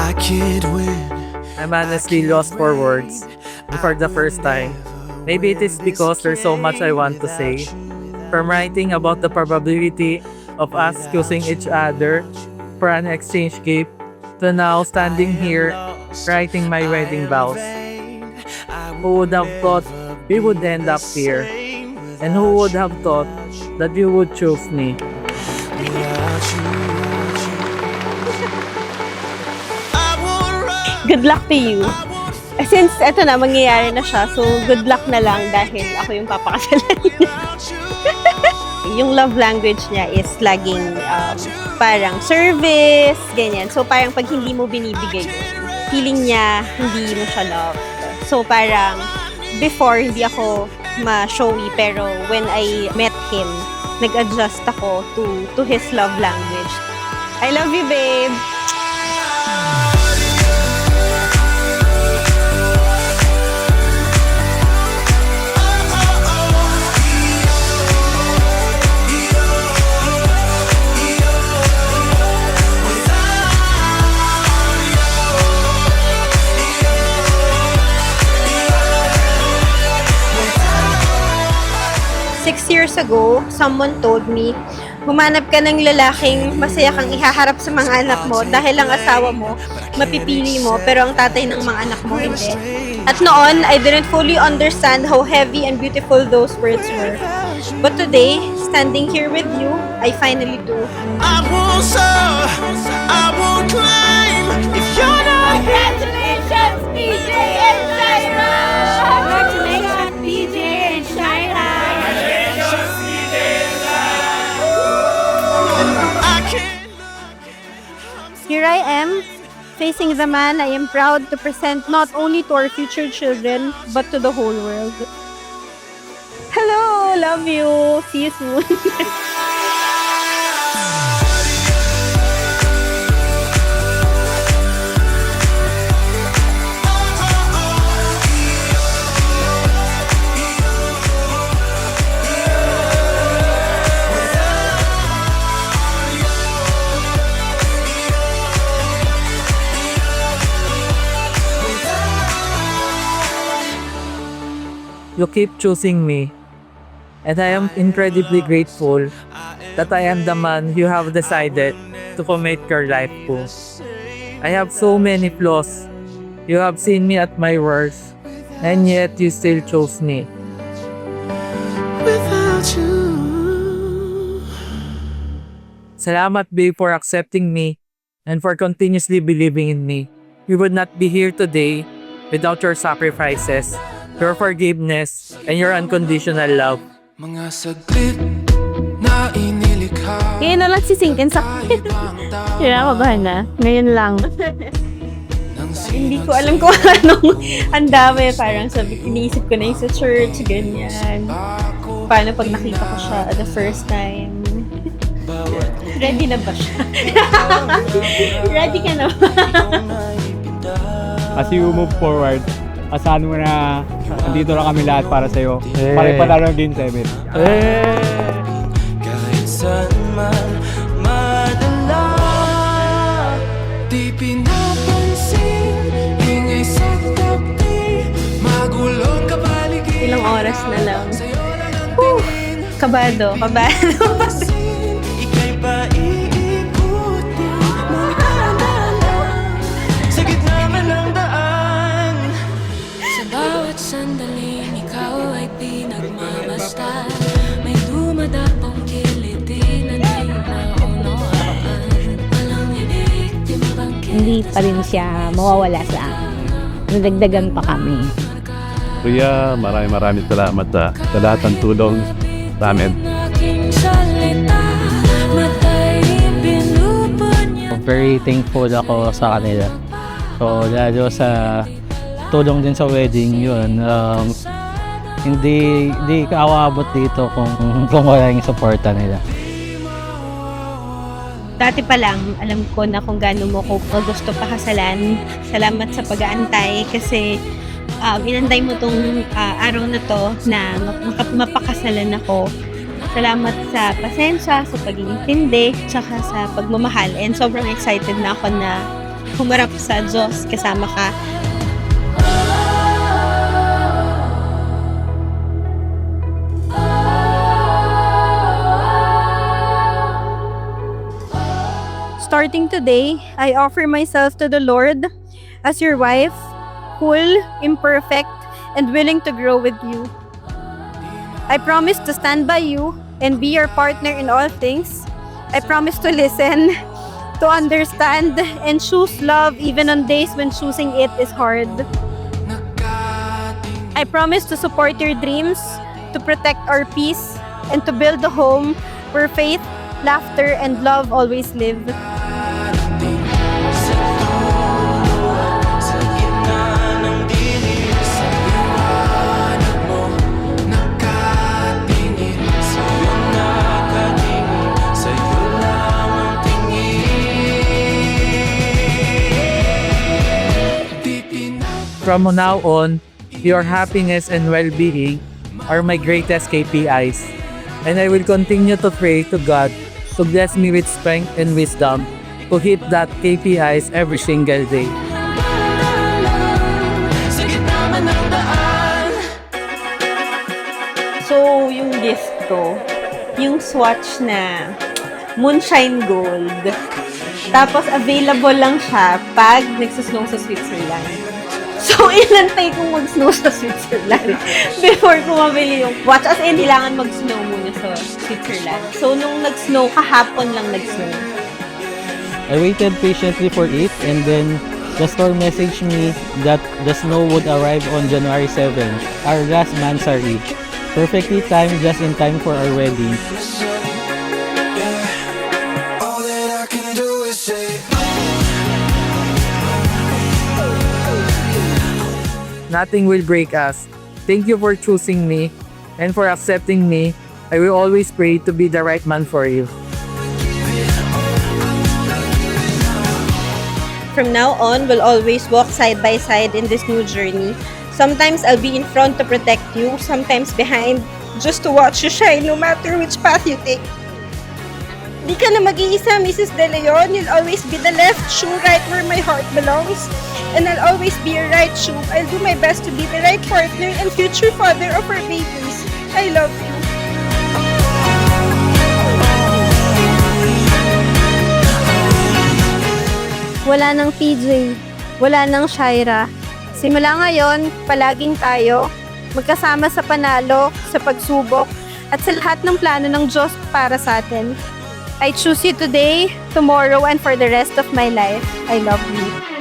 I can't win. I'm honestly lost for words for the first time. Maybe it is because there's so much I want to say. From writing about the probability of us choosing each other for an exchange gift to now standing here writing my wedding vows. Who would have thought we would end up here? And who would have thought that you would choose me? Good luck to you. Since eto na, mangyayari na siya, so good luck na lang dahil ako yung papakasalan niya. Yung love language niya is laging parang service, ganyan. So parang pag hindi mo binibigay yun, feeling niya hindi mo siya love. So parang before hindi ako ma-showy, pero when I met him, nag-adjust ako to his love language. I love you, babe! Years ago, someone told me, humanap ka ng lalaking masaya kang ihaharap sa mga anak mo dahil ang asawa mo, mapipili mo, pero ang tatay ng mga anak mo hindi. At noon, I didn't fully understand how heavy and beautiful those words were. But today, standing here with you, I finally do. I won't soar, I won't climb if you're not. Congratulations, PJ and Shaira! Congratulations, PJ and Shaira! Here I am, facing the man I am proud to present not only to our future children, but to the whole world. Hello! Love you! See you soon! You keep choosing me, and I am incredibly grateful that I am the man you have decided to commit your life to. I have so many flaws. You have seen me at my worst, and yet you still chose me. Without you. Salamat, babe, for accepting me and for continuously believing in me. We would not be here today without your sacrifices, your forgiveness, and your unconditional love. Mga saglit na inilikha. Ngayon na lang sisingkin sa akin. Kinakabahan na. Ngayon lang. Hindi ko alam kung anong ang dami. Parang sabi, iniisip ko na yung sa church, ganyan. Paano pag nakita ko siya the first time? Ready na ba siya? Ready ka na ba? As you move forward, asahan mo na andito na kami lahat para sa'yo. Pare-panalo ng Game 7. Kahit saan man madala, di pinapansin, ingay sa tabi, magulong kapaligid. Ilang oras na lang. Kabado. Ika'y paiikutin ng alala sa gitna man ng daan. Sa bawat sandaling ikaw ay pinagmamasdan. May dumadapong kiliti na di maunawaan. Walang ibigtima bang Hindi pa rin siya mawawala sa akin. Nadagdagan pa kami. Kuya, maraming salamat sa lahat ng tulong sa amin. aking salita, matay pinupunya. Very thankful ako sa kanila. So, lalo sa tulong din sa wedding yun, hindi ka aabot dito kung wala yung suporta nila. Dati pa lang, alam ko na kung gaano mo ko gusto pakasalan. Salamat sa pag-aantay kasi inantay mo tong araw na to na mapakasalan ako. Salamat sa pasensya, sa pag-iintindi, tsaka sa pagmamahal. And sobrang excited na ako na humarap sa Diyos, kasama ka. Starting today, I offer myself to the Lord as your wife, whole, imperfect, and willing to grow with you. I promise to stand by you and be your partner in all things. I promise to listen, to understand, and choose love even on days when choosing it is hard. I promise to support your dreams, to protect our peace, and to build a home where faith, laughter, and love always live. From now on, your happiness and well-being are my greatest KPIs. And I will continue to pray to God to bless me with strength and wisdom to hit that KPIs every single day. So, yung gift ko, yung swatch na Moonshine Gold. Tapos, available lang siya pag nagsusnow sa Switzerland. So, inantay kong mag-snow sa Switzerland before ko mabili yung watch. As in, kailangan mag-snow muna sa Switzerland. So, nung nag-snow, kahapon lang nag-snow. I waited patiently for it, and then the store messaged me that the snow would arrive on January 7, our last Mansari. Perfectly timed, just in time for our wedding. All that I can do is say, Nothing will break us. Thank you for choosing me and for accepting me. I will always pray to be the right man for you. From now on, we'll always walk side by side in this new journey. Sometimes I'll be in front to protect you, sometimes behind, just to watch you shine no matter which path you take. Di ka na mag-iisa, Mrs. De Leon. You'll always be the left shoe right where my heart belongs. And I'll always be your right shoe. I'll do my best to be the right partner and future father of our babies. I love you. Wala nang PJ, wala nang Shaira. Simula ngayon, palaging tayo, magkasama sa panalo, sa pagsubok, at sa lahat ng plano ng Diyos para sa atin. I choose you today, tomorrow, and for the rest of my life. I love you.